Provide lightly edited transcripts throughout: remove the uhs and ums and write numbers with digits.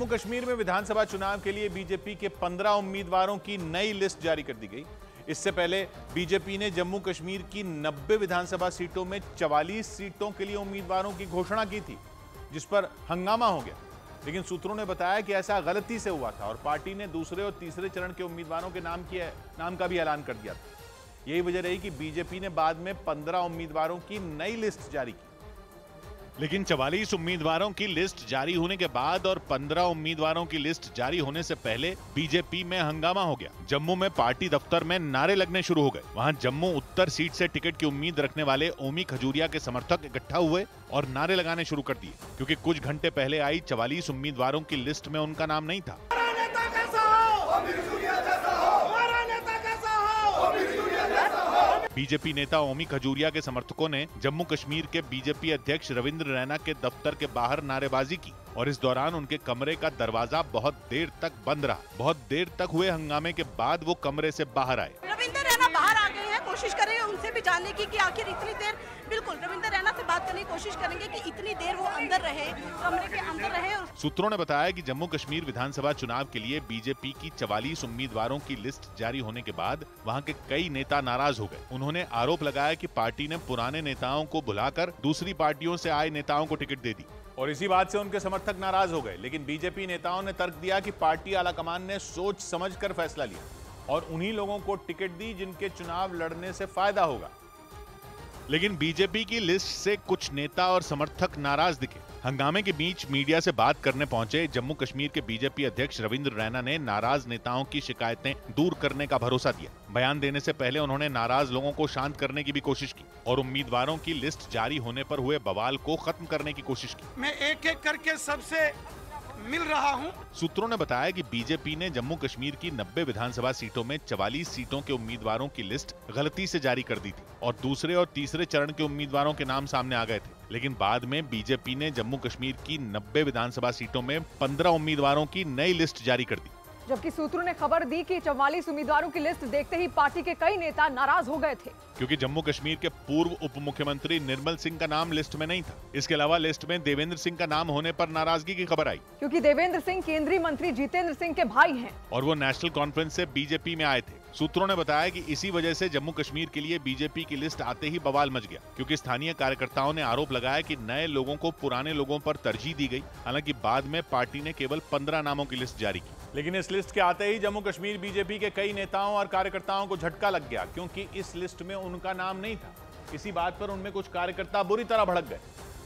कश्मीर में विधानसभा चुनाव के लिए बीजेपी के 15 उम्मीदवारों की नई लिस्ट जारी कर दी गई। इससे पहले बीजेपी ने जम्मू कश्मीर की 90 विधानसभा सीटों में 44 सीटों के लिए उम्मीदवारों की घोषणा की थी, जिस पर हंगामा हो गया। लेकिन सूत्रों ने बताया कि ऐसा गलती से हुआ था और पार्टी ने दूसरे और तीसरे चरण के उम्मीदवारों के नाम का भी ऐलान कर दिया था। यही वजह रही कि बीजेपी ने बाद में 15 उम्मीदवारों की नई लिस्ट जारी की। लेकिन 44 उम्मीदवारों की लिस्ट जारी होने के बाद और 15 उम्मीदवारों की लिस्ट जारी होने से पहले बीजेपी में हंगामा हो गया। जम्मू में पार्टी दफ्तर में नारे लगने शुरू हो गए। वहां जम्मू उत्तर सीट से टिकट की उम्मीद रखने वाले ओमी खजूरिया के समर्थक इकट्ठा हुए और नारे लगाने शुरू कर दिए, क्योंकि कुछ घंटे पहले आई 44 उम्मीदवारों की लिस्ट में उनका नाम नहीं था। बीजेपी नेता ओमी खजूरिया के समर्थकों ने जम्मू कश्मीर के बीजेपी अध्यक्ष रविंद्र रैना के दफ्तर के बाहर नारेबाजी की और इस दौरान उनके कमरे का दरवाजा बहुत देर तक बंद रहा। बहुत देर तक हुए हंगामे के बाद वो कमरे से बाहर आए। रविंद्र रैना बाहर आ गए हैं। कोशिश करेंगे उनसे भी जानने की कि आखिर इतनी देर, बिल्कुल रविंद्र रैना से बात करने की कोशिश करेंगे कि इतनी देर वो अंदर रहे, कमरे के अंदर रहे। सूत्रों ने बताया कि जम्मू कश्मीर विधानसभा चुनाव के लिए बीजेपी की 44 उम्मीदवारों की लिस्ट जारी होने के बाद वहां के कई नेता नाराज हो गए। उन्होंने आरोप लगाया कि पार्टी ने पुराने नेताओं को बुलाकर दूसरी पार्टियों से आए नेताओं को टिकट दे दी और इसी बात से उनके समर्थक नाराज हो गए। लेकिन बीजेपी नेताओं ने तर्क दिया कि पार्टी आलाकमान ने सोच समझकर फैसला लिया और उन्हीं लोगों को टिकट दी जिनके चुनाव लड़ने से फायदा होगा। लेकिन बीजेपी की लिस्ट से कुछ नेता और समर्थक नाराज दिखे। हंगामे के बीच मीडिया से बात करने पहुंचे जम्मू कश्मीर के बीजेपी अध्यक्ष रविंद्र रैना ने नाराज नेताओं की शिकायतें दूर करने का भरोसा दिया। बयान देने से पहले उन्होंने नाराज लोगों को शांत करने की भी कोशिश की और उम्मीदवारों की लिस्ट जारी होने पर हुए बवाल को खत्म करने की कोशिश की। मैं एक एक करके सबसे मिल रहा हूं। सूत्रों ने बताया कि बीजेपी ने जम्मू कश्मीर की 90 विधानसभा सीटों में 44 सीटों के उम्मीदवारों की लिस्ट गलती से जारी कर दी थी और दूसरे और तीसरे चरण के उम्मीदवारों के नाम सामने आ गए थे। लेकिन बाद में बीजेपी ने जम्मू कश्मीर की 90 विधानसभा सीटों में 15 उम्मीदवारों की नई लिस्ट जारी कर दी। जबकि सूत्रों ने खबर दी कि 44 उम्मीदवारों की लिस्ट देखते ही पार्टी के कई नेता नाराज हो गए थे, क्योंकि जम्मू कश्मीर के पूर्व उप मुख्यमंत्री निर्मल सिंह का नाम लिस्ट में नहीं था। इसके अलावा लिस्ट में देवेंद्र सिंह का नाम होने पर नाराजगी की खबर आई, क्योंकि देवेंद्र सिंह केंद्रीय मंत्री जितेंद्र सिंह के भाई हैं और वो नेशनल कॉन्फ्रेंस से बीजेपी में आए थे। सूत्रों ने बताया कि इसी वजह से जम्मू कश्मीर के लिए बीजेपी की लिस्ट आते ही बवाल मच गया, क्योंकि स्थानीय कार्यकर्ताओं ने आरोप लगाया कि नए लोगों को पुराने लोगों पर तरजीह दी गई। हालांकि बाद में पार्टी ने केवल 15 नामों की लिस्ट जारी की। लेकिन इस लिस्ट के आते ही जम्मू कश्मीर बीजेपी के कई नेताओं और कार्यकर्ताओं को झटका लग गया, क्योंकि इस लिस्ट में उनका नाम नहीं था। इसी बात पर उनमें कुछ कार्यकर्ता बुरी तरह भड़क गए।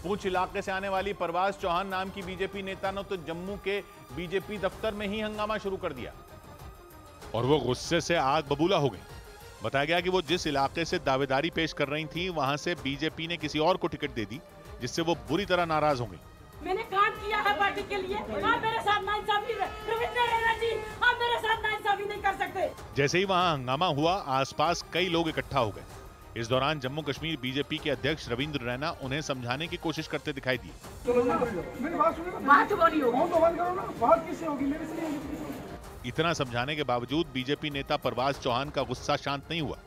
पूंछ इलाके से आने वाली परवाज चौहान नाम की बीजेपी नेता ने तो जम्मू के बीजेपी दफ्तर में ही हंगामा शुरू कर दिया और वो गुस्से से आग बबूला हो गई। बताया गया कि वो जिस इलाके से दावेदारी पेश कर रही थी, वहां से बीजेपी ने किसी और को टिकट दे दी, जिससे वो बुरी तरह नाराज हो गई। मैंने काम किया है पार्टी के लिए, आप मेरे साथ नाइंसाफी, रविंद्र रैना जी, आप मेरे साथ नाइंसाफी नहीं कर सकते। जैसे ही वहां हंगामा हुआ, आसपास कई लोग इकट्ठा हो गए। इस दौरान जम्मू कश्मीर बीजेपी के अध्यक्ष रविंद्र रैना उन्हें समझाने की कोशिश करते दिखाई दिए। इतना समझाने के बावजूद बीजेपी नेता परवाज चौहान का गुस्सा शांत नहीं हुआ।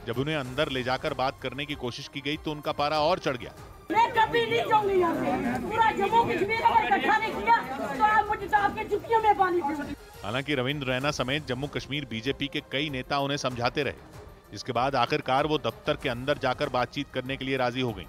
जब उन्हें अंदर ले जाकर बात करने की कोशिश की गई तो उनका पारा और चढ़ गया। मैं कभी नहीं जाऊंगी यहाँ से। पूरा जम्मू कश्मीर अगर इकट्ठा नहीं किया तो आप मुझे तो आपके जुतियों में पानी पीऊंगी। हालांकि रविंद्र रैना समेत जम्मू कश्मीर बीजेपी के कई नेता उन्हें समझाते रहे। इसके बाद आखिरकार वो दफ्तर के अंदर जाकर बातचीत करने के लिए राजी हो गई।